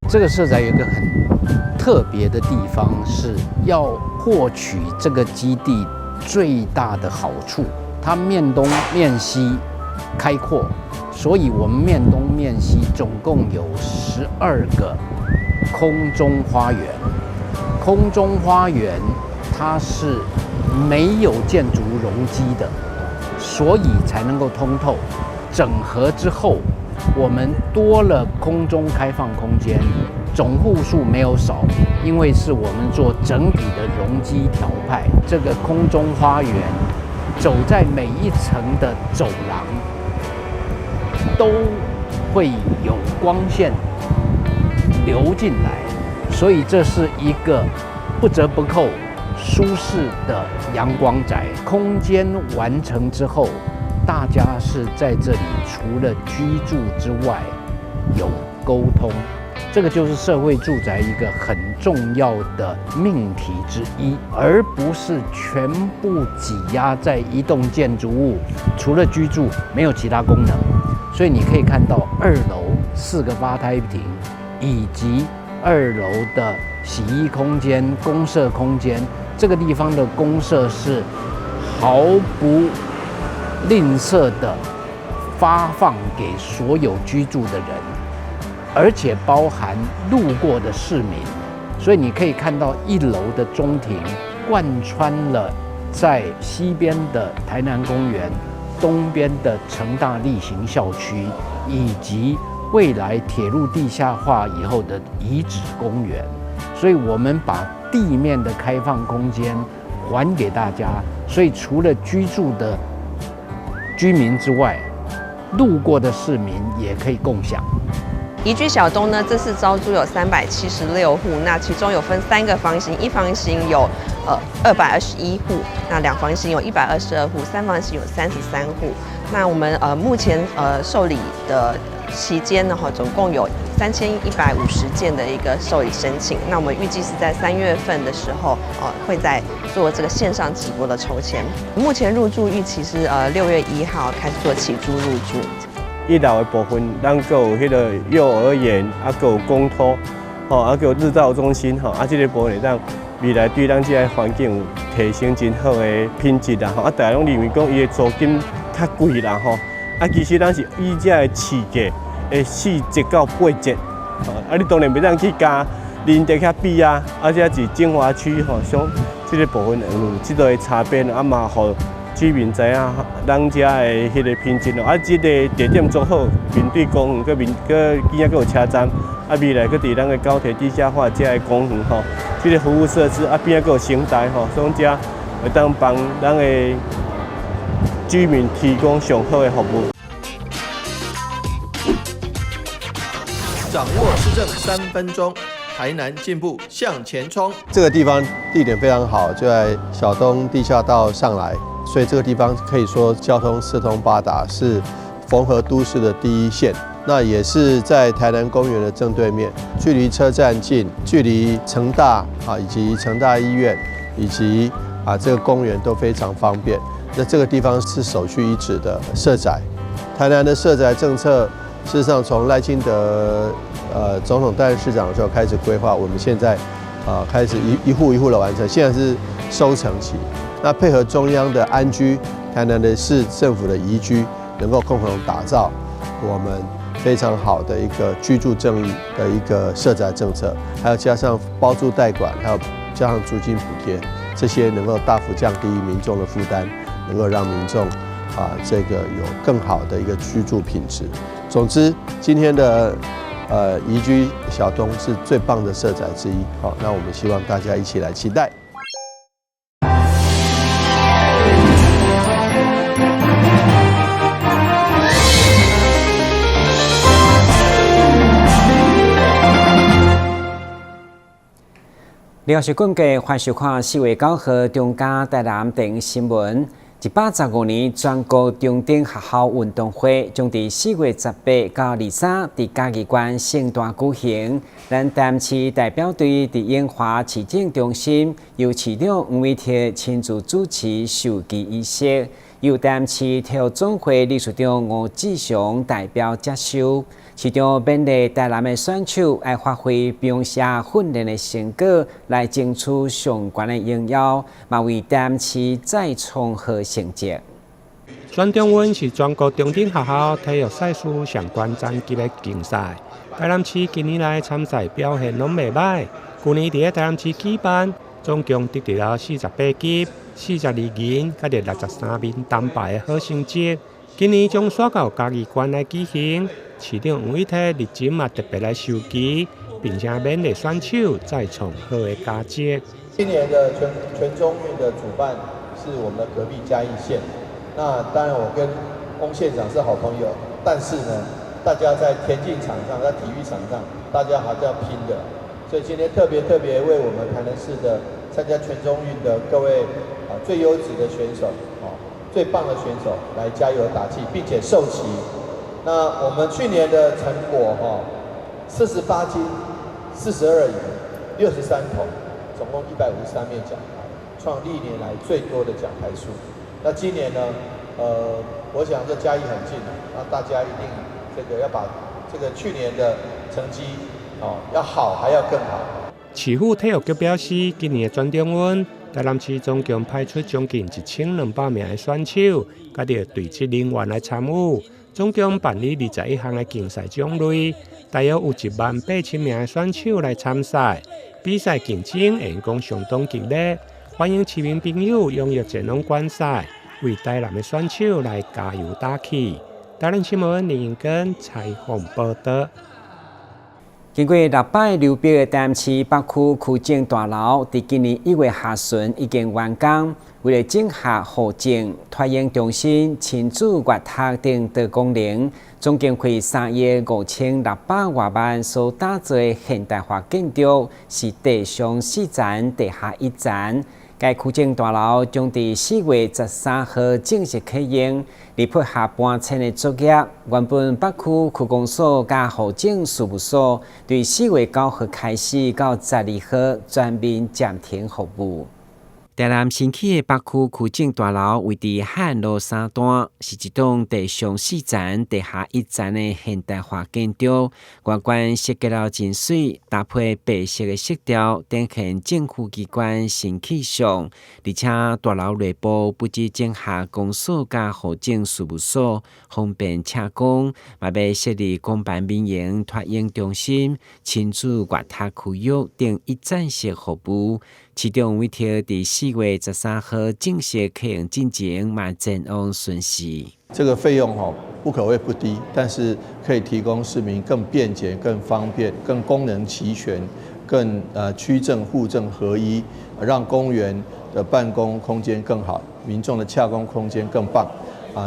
這個社宅有一個很特別的地方，是要獲取這個基地最大的好處。它面東面西開闊，所以我們面東面西總共有12個空中花園。空中花園它是沒有建築容積的，所以才能夠通透。整合之後，我們多了空中開放空間，總戶數沒有少，因為是我們做整體的容積調派。這個空中花園走在每一層的走廊，都會有光線流進來，所以這是一個不折不扣舒適的陽光宅。空間完成之後，大家是在這裡除了居住之外，有溝通，這個就是社會住宅一個很重要的命題之一，而不是全部擠壓在一棟建築物，除了居住沒有其他功能。所以你可以看到2樓4個吧台亭，以及2樓的洗衣空間、公設空間，這個地方的公設是毫不吝嗇的發放給所有居住的人，而且包含路過的市民。所以你可以看到1樓的中庭貫穿了在西邊的台南公園、東邊的成大力行校區，以及未來鐵路地下化以後的遺址公園。所以我們把地面的開放空間還給大家，所以除了居住的居民之外，路過的市民也可以共享。宜居小東呢，這次招租有376戶，那其中有分3個房型，一房型有221戶，那2房型有122戶，3房型有33戶。那我們目前受理的期間呢，總共有3150件的一个受理申請。那我們預計是在3月份的時候，會在做這個線上直播的抽籤。目前入住預期是6月1號開始做起租入住。1樓的部分，咱還有迄個幼兒園，還有公托，還有日照中心，這個部分讓未來對咱這個環境有提升真好的品質啦。大家攏認為講伊的租金較貴啦，其實咱是以這個市價的4折到8折，你當然袂當去加鄰地較比啊，而且是精華區，像這個部分有這個差別，嘛互居民知影咱遮的迄個品質咯。這個地點做好，面對公園，佮有車站，未來佮佇咱的高鐵地下化遮的公園這個服務設施邊佮有生態所以遮會當幫咱的居民提供上好的服務。掌握市政3分鐘，台南進步向前衝。這個地方地點非常好，就在小東地下道上來，所以這個地方可以說交通四通八達，是縫合都市的第一線。那也是在台南公園的正對面，距離車站近，距離成大以及成大醫院以及這個公園都非常方便。那這個地方是首屈一指的社宅。台南的社宅政策，事實上從賴清德總統擔任市長的時候開始規劃，我們現在開始一戶一戶的完成，現在是收成期。那配合中央的安居，台南的市政府的宜居，能夠共同打造我們非常好的一個居住正義的一個社宅政策，還有加上包租代管，還有加上租金補貼，這些能夠大幅降低民眾的負擔，能夠讓民眾這個有更好的一個居住品質。總之，今天的宜居小東是最棒的社宅之一。好，那我們希望大家一起來期待。廖時冠嘅歡收看4月9號中嘉台南電影新聞。115年全國中等學校運動會將在4月18到23在嘉義縣盛大舉行。咱台南市代表隊在永華市政中心由市長吳美鐵親自主持授旗儀式。由台南市體育總會理事長吳志祥代表接受。其中勉勵台南的選手愛發揮平時訓練的成果，來爭取相關的榮耀，嘛為台南市再創好成績。選中運是全國中等學校體育賽事上關戰級的競賽。台南市今年來參賽表現攏袂歹，去年佇台南市舉辦，總共得到了48級、42銀、甲63面銅牌的好成績。今年將刷到嘉義縣來舉行，市長吳偉綽日前嘛特別來授旗，並且勉勵選手再創好的佳績。今年的全中運的主辦是我們的隔壁嘉義縣。那當然，我跟翁縣長是好朋友，但是呢，大家在田徑場上，在體育場上，大家還是要拼的。所以今天特別為我們台南市的參加全中運的各位最優質的選手，最棒的選手來加油打氣，並且授旗。那我們去年的成果48金、42銀、63銅，總共153面獎牌，創歷年來最多的獎牌數。那今年呢，我想這嘉義很近了，那大家一定要把這個去年的成績要好，還要更好。市府體育局表示，今年的全中運，台南市總共派出將近1200名的選手，加着隊職人員來參與，總共辦理21項的競賽種類，大約有18000名的選手來參賽，比賽競爭會講相當激烈。歡迎市民朋友踴躍前往觀賽，為台南的選手來加油打氣。台南新聞林英根採訪報道。經過6擺流標的台南市北區區政大樓，在今年1月下旬已經完工。為了整合護症、托嬰中心、親子閱讀等多功能，總經費3億5600多萬所打造的現代化建築，是地上4層、地下1層。該區政大樓將在4月13號正式啟用，以配合搬遷的作業。原本北區區公所加護政事務所，對4月9號開始到12號全面暫停服務。台南新起的北區區政大樓位於海岸路3段，是一棟地上4層、地下1層的現代化建築。外觀設計了真水，搭配白色的色調，展現政府機關新氣象。而且大樓內部不只整合公所加護政事務所，方便車公，嘛要設立公辦民營托嬰中心、親子閱讀區域等一站式服務。市長委託在4月13號正式啟用進程，嘛展望順遂。這個費用不可謂不低，但是可以提供市民更便捷、更方便、更功能齊全、更區政戶政合一，讓公園的辦公空間更好，民眾的洽公空間更棒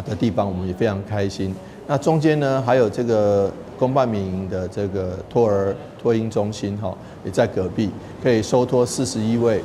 的地方，我們也非常開心。那中間呢，還有這個公辦民營的這個托嬰中心也在隔壁，可以收托41位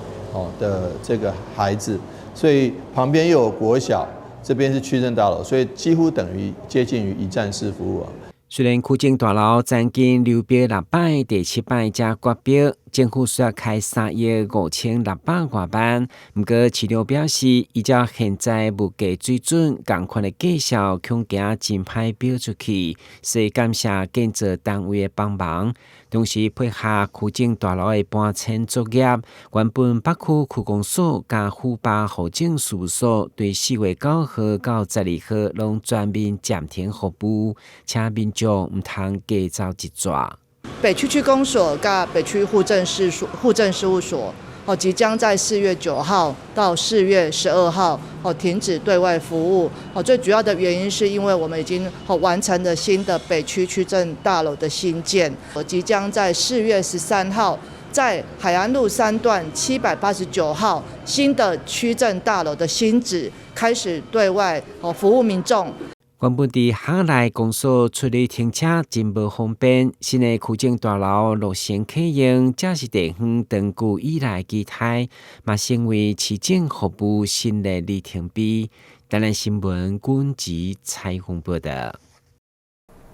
的這個孩子，所以旁邊又有國小，這邊是區政大樓，所以幾乎等於接近於一站式服務。雖然區政大樓曾經流標6擺，第7擺才決標，政府需要開3億5600多萬。不過市長表示，依照現在物價水準，同款的介紹恐驚真歹標出去，所以感謝建築單位的幫忙。同時配合區政大樓的搬遷作業，原本北區區公所加虎爸護政事務所對4月9號到12號攏全面暫停服務，請民眾唔通加走一抓。北區區公所跟北區戶政事務所即將在4月9號到4月12號停止對外服務。最主要的原因是因為我們已經完成了新的北區區政大樓的新建，即將在4月13號在海岸路3段789號新的區政大樓的新址開始對外服務民眾。原本佇巷內公所出入停車真無方便，新的區政大樓落成啟用，這是地方長久以來期待，嘛成為市政服務新的里程碑。台南新聞軍籍採訪報道。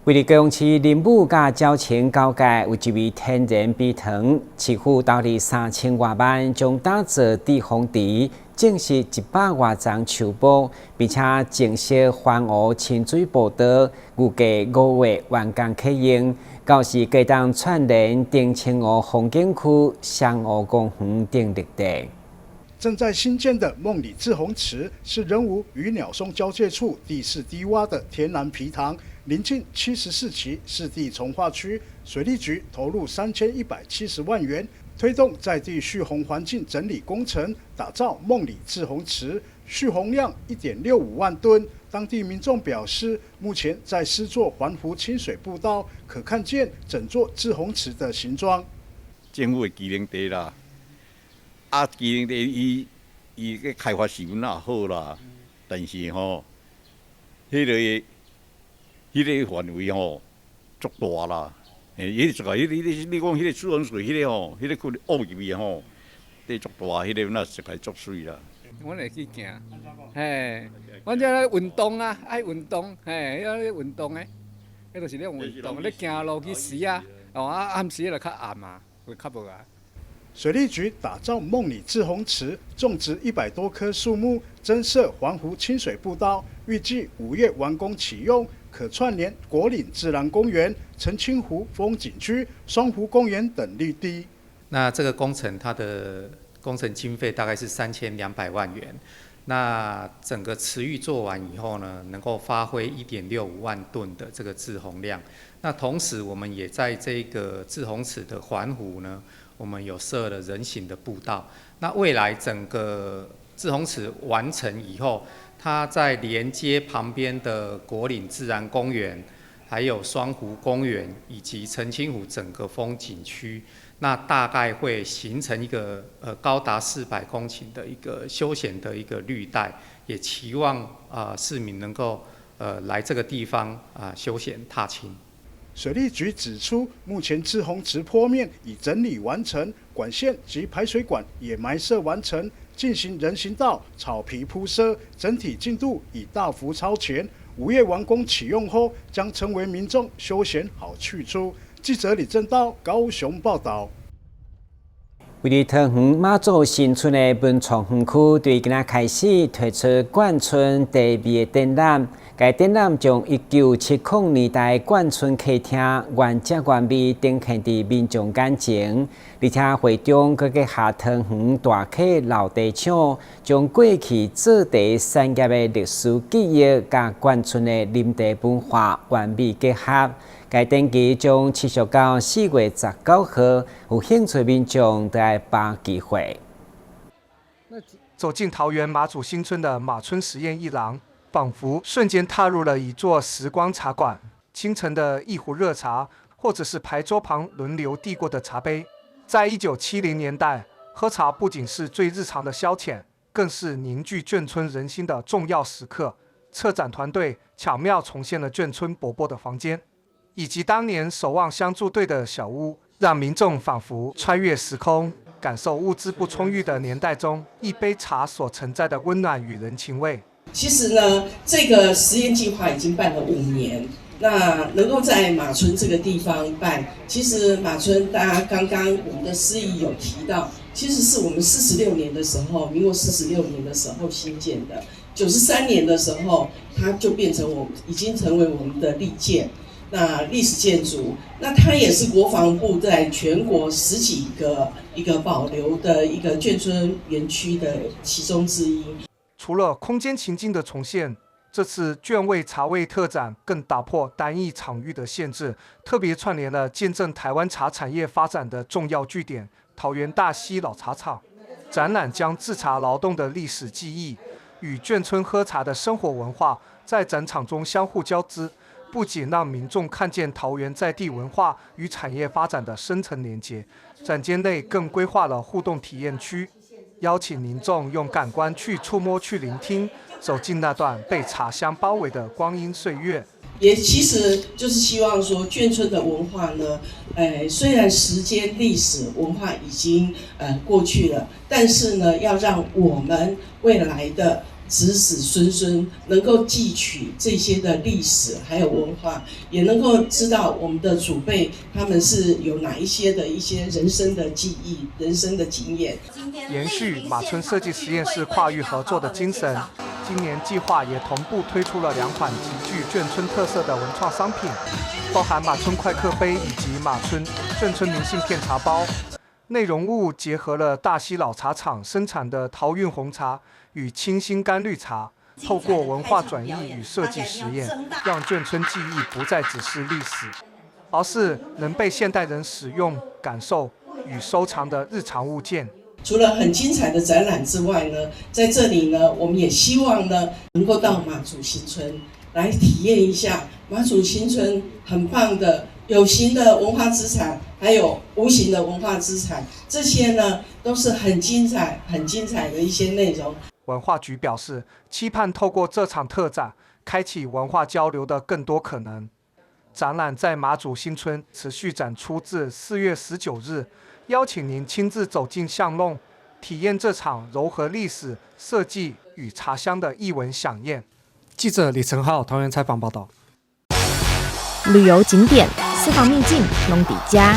為了高雄市林武甲鳥青交界有一位天然碧塘，市府投入3000多萬，將打造地方池。正式100多張樹木，並且正式環湖清水步道，預計5月完工啟用。到時可當串聯丁清湖風景區、雙湖公園等綠地。正在新建的夢里滯洪池是仁武與鳥松交界處第4低窪的天然埤塘，臨近74期市地重劃區，水利局投入3170萬元，推動在地蓄洪環境整理工程，打造夢里滯洪池，蓄洪量1.65萬噸。當地民眾表示，目前在施作環湖清水步道，可看見整座滯洪池的形狀。政府的機能地啦。機能地伊個開發成本也好啦，但是吼，迄個範圍吼足大啦。你講迄個蓄洪池，迄個吼，迄個區挖入去吼，地足大，迄個那實在足水啦。阮會去行，嘿，阮這咧運動啊，愛運動，嘿，要咧運動誒，迄就是咧運動，咧行路去時啊，暗時就較暗嘛，會較無啊。水利局打造夢里滯洪池，種植100多棵樹木，增設環湖清水步道，預計5月完工啟用，可串聯果嶺自然公園、澄清湖風景區、雙湖公園等綠地。那這個工程它的工程經費大概是3200萬元。那整個池域做完以後呢，能夠發揮1.65萬噸的這個滯洪量。那同時我們也在這個滯洪池的環湖呢，我們有設了人行的步道。那未來整個滯洪池完成以後，它在連接旁邊的果嶺自然公園，還有雙湖公園以及澄清湖整個風景區，那大概會形成一個高達400公頃的一個休閒的一個綠帶，也期望市民能夠來這個地方休閒踏青。水利局指出，目前滯洪池坡面已整理完成，管線及排水管也埋設完成，進行人行道、草皮鋪設，整體進度已大幅超前。5月完工啟用後，將成為民眾休閒好去處。記者李正道高雄報道。為了桃園媽祖新村的文創園區，對今仔開始推出貫村地味的展覽。該展覽將1970年代貫村客廳原汁原味呈現佇民眾眼前，而且會中閣結合桃園大溪老茶廠，將過去做茶產業的歷史記憶甲貫村的飲茶文化完美結合。該展期將持續到4月19號，有興趣民眾都來把握機會。走進桃園馬祖新村的馬村實驗藝廊，仿佛瞬間踏入了一座時光茶館。清晨的一壺熱茶，或者是牌桌旁輪流遞過的茶杯。在1970年代，喝茶不僅是最日常的消遣，更是凝聚眷村人心的重要時刻。策展團隊巧妙重現了眷村薄薄的房間，以及當年守望相助隊的小屋，讓民眾仿佛穿越時空，感受物資不充裕的年代中一杯茶所承載的溫暖與人情味。其實呢，這個實驗計劃已經辦了5年。那能夠在馬村這個地方辦，其實馬村大家剛剛我們的司儀有提到，其實是我們46年的時候，民國46年的時候興建的。93年的時候，它就變成已經成為我們的歷建，那歷史建築。那它也是國防部在全國10幾個一個保留的一個眷村園區的其中之一。除了空間情境的重現，這次眷味茶味特展更打破單一場域的限制，特別串聯了見證台灣茶產業發展的重要據點桃園大溪老茶廠。展覽將製茶勞動的歷史記憶與眷村喝茶的生活文化在展場中相互交織，不僅讓民眾看見桃園在地文化與產業發展的深層連結，展間內更規劃了互動體驗區，邀請民眾用感官去觸摸、去聆聽，走進那段被茶香包圍的光陰歲月。也其實就是希望說，眷村的文化呢，雖然時間、歷史、文化已經過去了，但是呢，要讓我們未來的子子孫孫能夠汲取這些的歷史還有文化，也能夠知道我們的祖輩他們是有哪一些人生的記憶、人生的經驗。延續馬村設計實驗室跨域合作的精神，今年計劃也同步推出了2款極具眷村特色的文創商品，包含馬村快客杯以及馬村眷村明信片茶包。內容物結合了大溪老茶廠生產的桃韻紅茶與清新甘綠茶，透過文化轉譯與設計實驗，讓眷村記憶不再只是歷史，而是能被現代人使用、感受與收藏的日常物件。除了很精彩的展覽之外呢，在這裡呢，我們也希望呢，能夠到馬祖新村來體驗一下馬祖新村很棒的有形的文化資產，還有無形的文化資產，這些呢都是很精彩的一些內容。文化局表示，期盼透過這場特展，開啟文化交流的更多可能。展覽在馬祖新村持續展出至4月19日，邀請您親自走進巷弄，體驗這場糅合歷史、設計與茶香的藝文饗宴。記者李成浩桃園採訪報道。旅遊景點、私房秘境攏底家，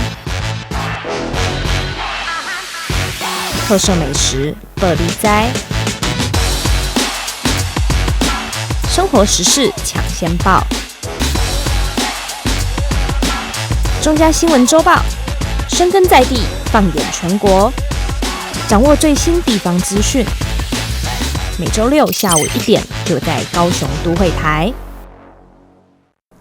特色美食百里栽，生活時事搶先報，中嘉新聞週報，深耕在地，放眼全國，掌握最新地方資訊。每週6下午1點，就在高雄都會台。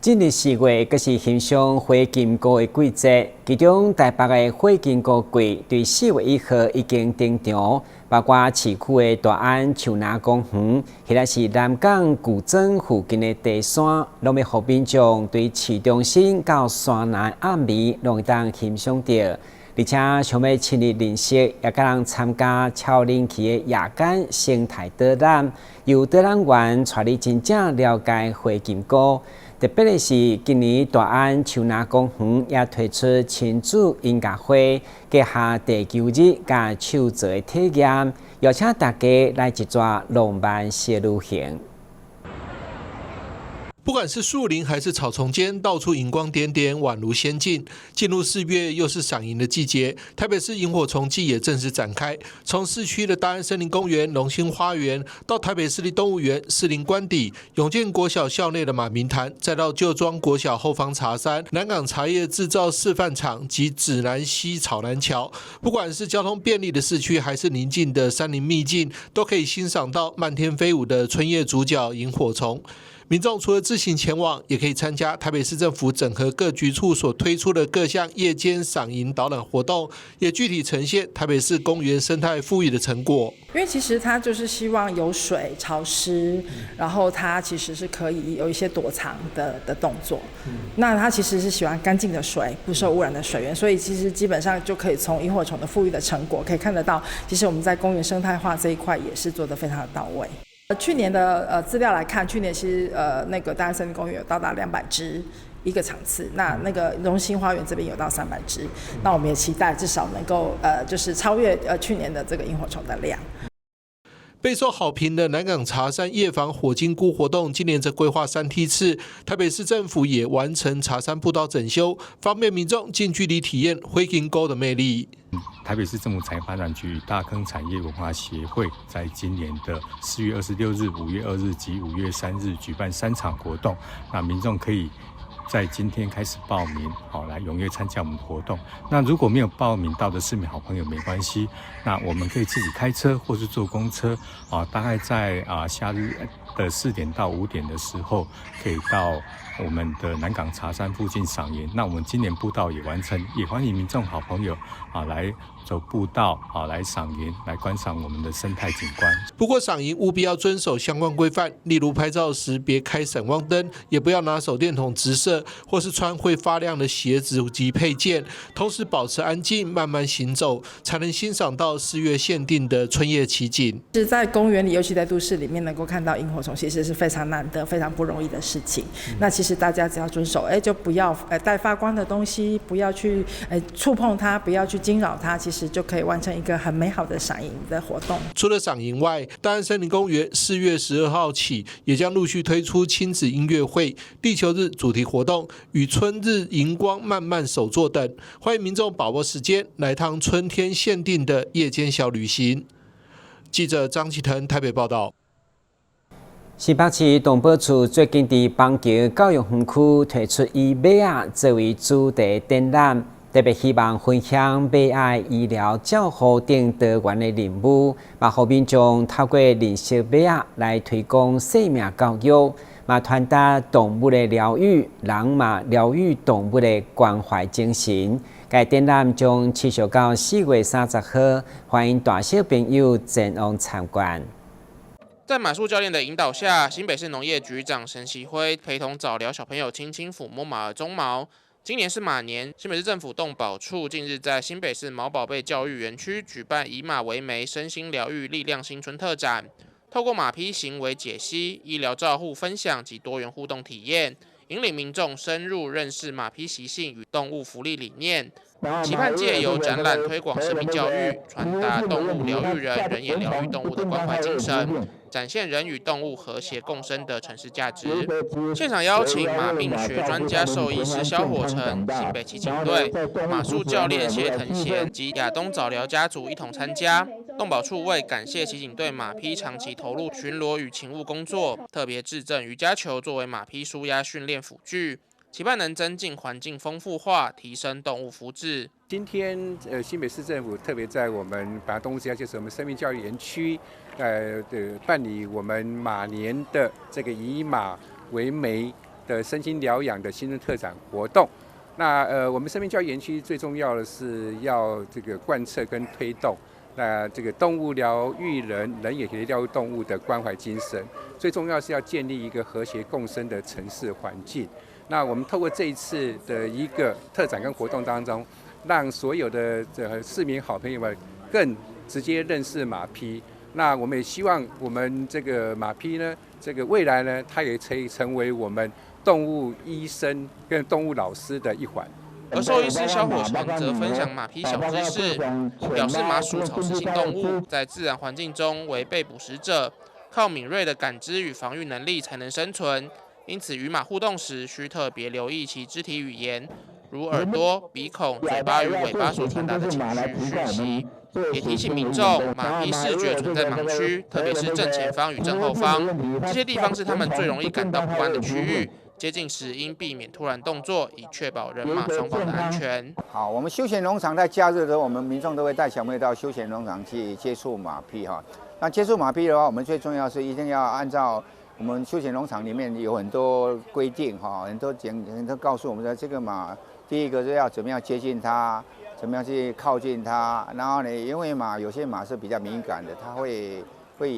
今日4月，閣是欣賞花金菇的季節，其中台北的花金菇季對4月1號已經登場，包括市區的大安樹林公園，迄個是南港古鎮附近的地山，攏要互民眾對市中心到山內暗暝攏會當欣賞到，而且想要親自認識，也甲人參加超人氣的夜間生態導覽，由導覽員帶你真正了解花金菇。特別的是，今年大安樹林公園也推出親子音樂會，結合地球日甲手作的體驗，邀請大家來一段浪漫小旅行。不管是樹林還是草叢間，到處熒光點點，宛如仙境。進入4月，又是賞螢的季節，台北市螢火蟲季也正式展開。從市區的大安森林公園、龍興花園，到台北市立動物園、士林官邸、永健國小校內的馬明潭，再到舊莊國小後方茶山、南港茶葉製造示範場及指南溪草南橋，不管是交通便利的市區，還是寧靜的山林秘境，都可以欣賞到漫天飛舞的春夜主角螢火蟲。民眾除了自行前往，也可以參加台北市政府整合各局處所推出的各項夜間賞螢導覽活動，也具體呈現台北市公園生態復育的成果。因為其實它就是希望有水、潮濕，然後它其實是可以有一些躲藏的動作。那它其實是喜歡乾淨的水、不受污染的水源，所以其實基本上就可以從螢火蟲的復育的成果可以看得到，其實我們在公園生態化這一塊也是做得非常的到位。去年的資料來看，去年其實那個大安森林公園有到達200隻一個場次，那個榮興花園這邊有到300隻，那我們也期待至少能夠就是超越去年的這個螢火蟲的量。備受好評的南港茶山夜訪火金菇活動，今年則規劃3梯次。台北市政府也完成茶山步道整修，方便民眾近距離體驗花金菇的魅力。台北市政府產業發展局與大坑產業文化協會在今年的4月26日、5月2日及5月3日舉辦3場活動，那民眾可以在今天開始報名，來踴躍參加我們的活動。那如果沒有報名到的市民好朋友沒關係，那我們可以自己開車或是坐公車，大概在夏日的4點到5點的時候，可以到我們的南港茶山附近賞螢。那我們今年步道也完成，也歡迎民眾好朋友來走步道來賞螢，來觀賞我們的生態景觀。不過賞螢務必要遵守相關規範，例如拍照時別開閃光燈，也不要拿手電筒直射，或是穿會發亮的鞋子及配件，同時保持安靜，慢慢行走，才能欣賞到4月限定的春夜奇景。是在公園裡，尤其在都市裡面能夠看到螢火蟲，其實是非常難得、非常不容易的事情。那其實實大家只要遵守，就不要帶發光的東西，不要去觸碰它，不要去驚擾它，其實就可以完成一個很美好的賞螢的活動。除了賞螢外，大安森林公園4月12號起也將陸續推出親子音樂會、地球日主題活動與春日熒光慢慢手作等，歡迎民眾把握時間來趟春天限定的夜間小旅行。記者張啟騰台北報道。新北市動保處最近在邦橋教育園區推出以馬仔作為主題展覽，特別希望分享馬仔醫療、照護等多元的任務，嘛，讓民眾透過認識馬仔來推廣生命教育，嘛，傳達動物的療癒，人嘛療癒動物的關懷精神。該展覽將持續到4月30號，歡迎大小朋友前往參觀。在馬術教練的引導下，新北市農業局長沈錫輝陪同早療小朋友輕輕撫摸馬兒鬃毛。今年是馬年，新北市政府動保處近日在新北市毛寶貝教育園區舉辦以馬為媒身心療癒力量新春特展，透過馬匹行為解析、醫療照護分享及多元互動體驗，引領民眾深入認識馬匹習性與動物福利理念，期盼借由展覽推廣生命教育，傳達動物療癒人，人也療癒動物的關懷精神，展現人與動物和諧共生的城市價值。現場邀請馬病學專家獸醫師蕭火成、新北騎警隊、馬術教練謝騰賢及亞東早療家族一同參加。動保處為感謝騎警隊馬匹長期投入巡邏與勤務工作，特別致贈瑜伽球作為馬匹舒壓訓練輔具，期盼能增進環境豐富化，提升動物福祉。今天新北市政府特別在我們板橋動物之家，就是我們生命教育園區，辦理我們馬年的這個以馬為媒的身心療養的新春特展活動。那我們生命教育園區最重要的是要這個貫徹跟推動。那這個動物療癒人，人也可以療癒動物的關懷精神。最重要是要建立一個和諧共生的城市環境。那我們透過這一次的一個特展跟活動當中，讓所有的市民好朋友們更直接認識馬匹。那我們也希望我們這個馬匹呢，這個未來呢，它也可以成為我們動物醫生跟動物老師的一環。而獸醫師蕭火成則分享馬匹小知識，表示馬屬草食性動物，在自然環境中為被捕食者，靠敏銳的感知與防禦能力才能生存。因此，與馬互動時需特別留意其肢體語言，如耳朵、鼻孔、嘴巴與尾巴所傳達的情緒訊息。也提醒民眾，馬匹視覺存在盲區，特別是正前方與正後方，這些地方是他們最容易感到不安的區域。接近時應避免突然動作，以確保人馬雙方的安全。好，我們休閒農場在假日的時候，我們民眾都會帶小朋友到休閒農場去接觸馬匹哈。那接觸馬匹的話，我們最重要是一定要按照我們休閒農場裡面有很多規定哈，很多都告訴我們的這個馬，第一個是要怎麼樣接近它，怎麼樣去靠近它。然後呢，因為有些馬是比較敏感的，它會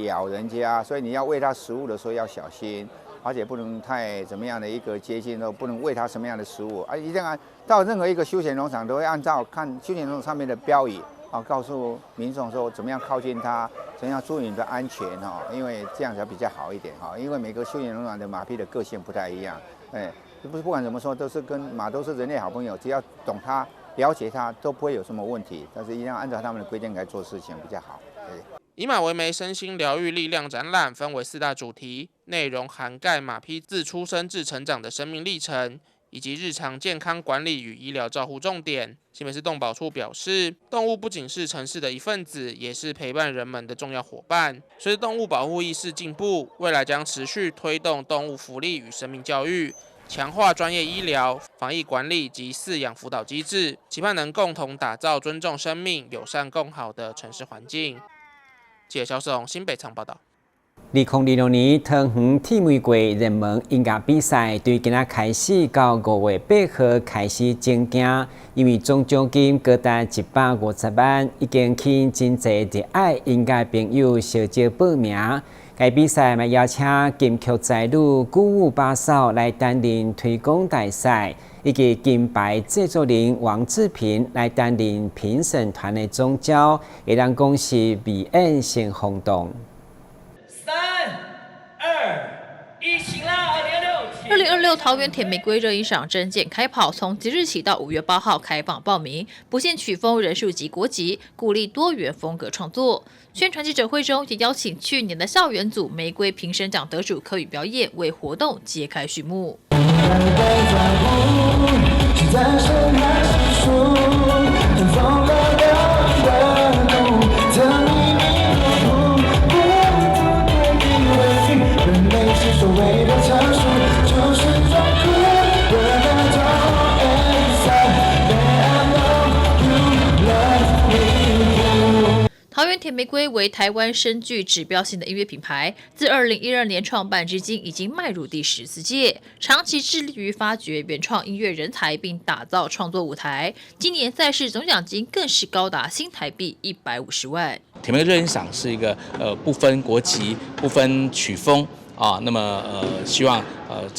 咬人家，所以你要餵它食物的時候要小心。而且不能太怎麼樣的一個接近，都不能餵它什麼樣的食物，一定要到任何一個休閒農場都會按照看休閒農場上面的標語告訴民眾說怎麼樣靠近它，怎麼樣注意你的安全因為這樣才比較好一點因為每個休閒農場的馬匹的個性不太一樣，不管怎麼說都是跟馬都是人類好朋友，只要懂它、了解它都不會有什麼問題，但是一定要按照他們的規定來做事情比較好。以馬為媒身心療癒力量展覽分為4大主題，內容涵蓋馬匹自出生至成長的生命歷程，以及日常健康管理與醫療照護重點。新北市動保處表示，動物不僅是城市的一份子，也是陪伴人們的重要夥伴。隨着動物保護意識進步，未來將持續推動動物福利與生命教育，強化專業醫療、防疫管理及飼養輔導機制，期盼能共同打造尊重生命、友善共好的城市環境。記者蕭世宏新北場報道。2026年桃園鐵玫瑰熱門音樂比賽，對今仔開始到5月8號開始爭競，因為總獎金高達150萬，已經吸引真濟熱愛音樂朋友小招報名。該比賽嘛邀請金曲才女鼓舞把嫂來擔任推廣大賽，以及金牌製作人王志平來擔任評審團的總召，會讓講是美演先轟動。 3、2、1，請啦！266。2026桃園甜玫瑰熱音賞徵件開跑，從即日起到5月8號開放報名，不限曲風、人數及國籍，鼓勵多元風格創作。宣傳記者會中也邀請去年的校園組玫瑰評審獎得主科語表演，為活動揭開序幕。桃園甜玫瑰為台灣深具指標性的音樂品牌，自2012年創辦至今，已經邁入第14屆，長期致力於發掘原創音樂人才，並打造創作舞台。今年賽事總獎金更是高達新台幣150萬。甜玫瑰熱音賞是一個不分國籍、不分曲風啊，那麼希望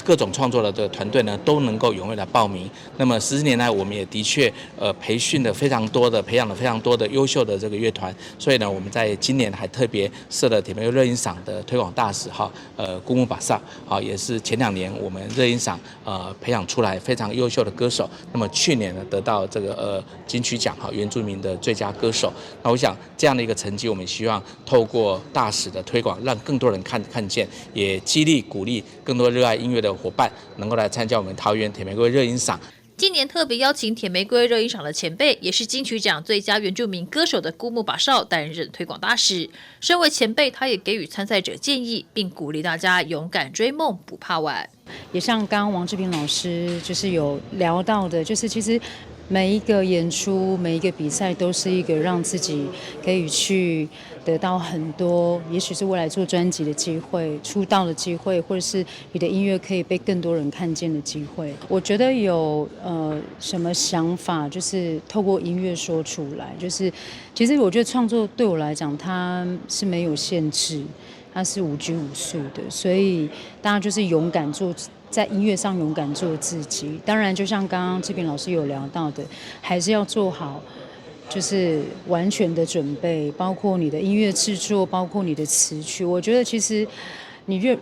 各種創作的這個團隊呢都能夠踴躍來報名。那麼10年來，我們也的確培養了非常多的優秀的這個樂團，所以呢，我們在今年還特別設了甜玫瑰熱音賞的推廣大使姑木巴薩也是前2年我們熱音賞培養出來非常優秀的歌手。那麼去年呢得到這個金曲獎原住民的最佳歌手。那我想這樣的一個成績，我們希望透過大使的推廣，讓更多人看見，也激勵鼓勵更多熱愛音樂的夥伴能夠來參加我們桃園甜玫瑰熱音賞。今年特別邀請甜玫瑰熱音賞的前輩，也是金曲獎最佳原住民歌手的姑木巴少擔任推廣大使。身為前輩，他也給予參賽者建議，並鼓勵大家勇敢追夢，不怕晚。也像剛剛王志平老師就是有聊到的，就是其實每一個演出、每一個比賽都是一個讓自己可以去得到很多，也許是未來做專輯的機會、出道的機會，或者是你的音樂可以被更多人看見的機會。我覺得有什麼想法，就是透過音樂說出來。就是其實我覺得創作對我來講，它是沒有限制，它是無拘無束的，所以大家就是勇敢做。在音樂上勇敢做自己，當然就像剛剛志平老師有聊到的，還是要做好就是完全的準備，包括你的音樂製作，包括你的詞曲。我覺得其實你越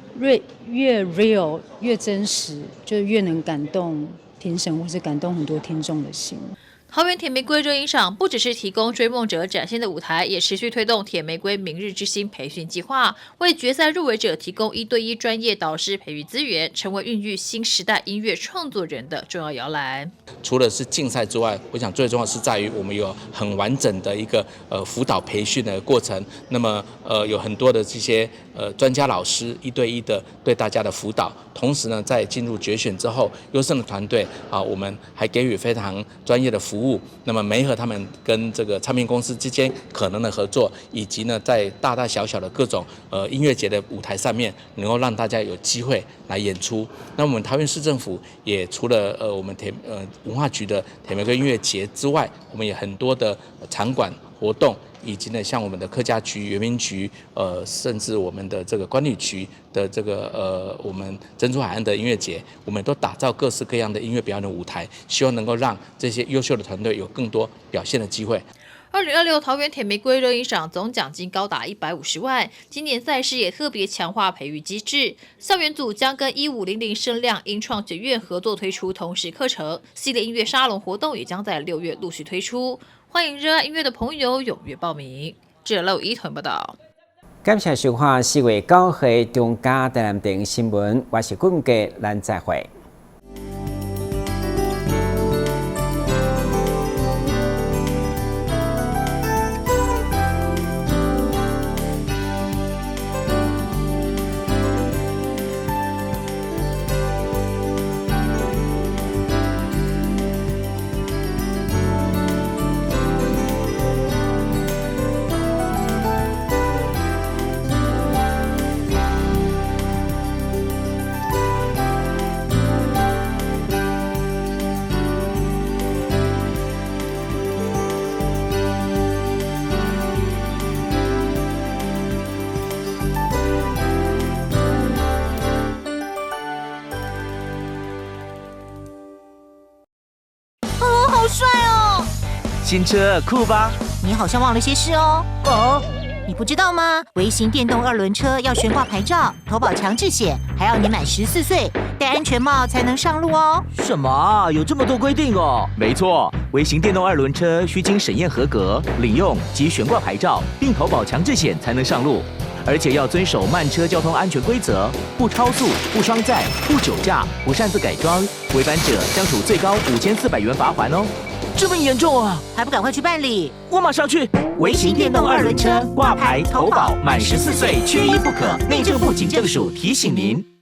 real 越真實，就越能感動評審或是感動很多聽眾的心。桃園甜玫瑰熱音賞不只是提供追夢者展現的舞台，也持續推動甜玫瑰明日之星培訓計劃，為決賽入圍者提供1對1專業導師培育資源，成為孕育新時代音樂創作人的重要搖籃。除了是競賽之外，我想最重要是在於我們有很完整的一個輔導培訓的過程。那麼有很多的這些專家老師1對1的對大家的輔導，同時呢，在進入決選之後，優勝的團隊我們還給予非常專業的服務。那麼媒合他們跟這個唱片公司之間可能的合作，以及呢，在大大小小的各種音樂節的舞台上面，能夠讓大家有機會來演出。那我們桃園市政府也除了我們文化局的甜玫瑰音樂節之外，我們也很多的場館活動，以及呢，像我們的客家局、原民局，甚至我們的這個觀旅局的這個我們珍珠海岸的音樂節，我們都打造各式各樣的音樂表演的舞台，希望能夠讓這些優秀的團隊有更多表現的機會。2026桃園甜玫瑰熱音賞總獎金高達150萬，今年賽事也特別強化培育機制，校園組將跟1500聲亮音創學院合作推出同時課程，系列音樂沙龍活動也將在6月陸續推出。歡迎熱愛音樂的朋友踴躍報名。記者劉一屯報道。感謝收看4月9日中嘉台南電新聞，我是顧家，咱再會。新車酷吧？你好像忘了些事哦。你不知道嗎？微型電動二輪車要懸掛牌照、投保強制險，還要你滿14歲，戴安全帽才能上路哦。什麼啊？有這麼多規定哦？沒錯，微型電動二輪車需經審驗合格、領用及懸掛牌照，並投保強制險才能上路。而且要遵守慢車交通安全規則，不超速、不雙載、不酒駕、不擅自改裝，違反者將處最高5400元罰鍰哦。這麼嚴重啊？還不趕快去辦理？我馬上去。微型電動二輪車掛牌投保，滿14歲缺一不可。內政部警政署提醒您。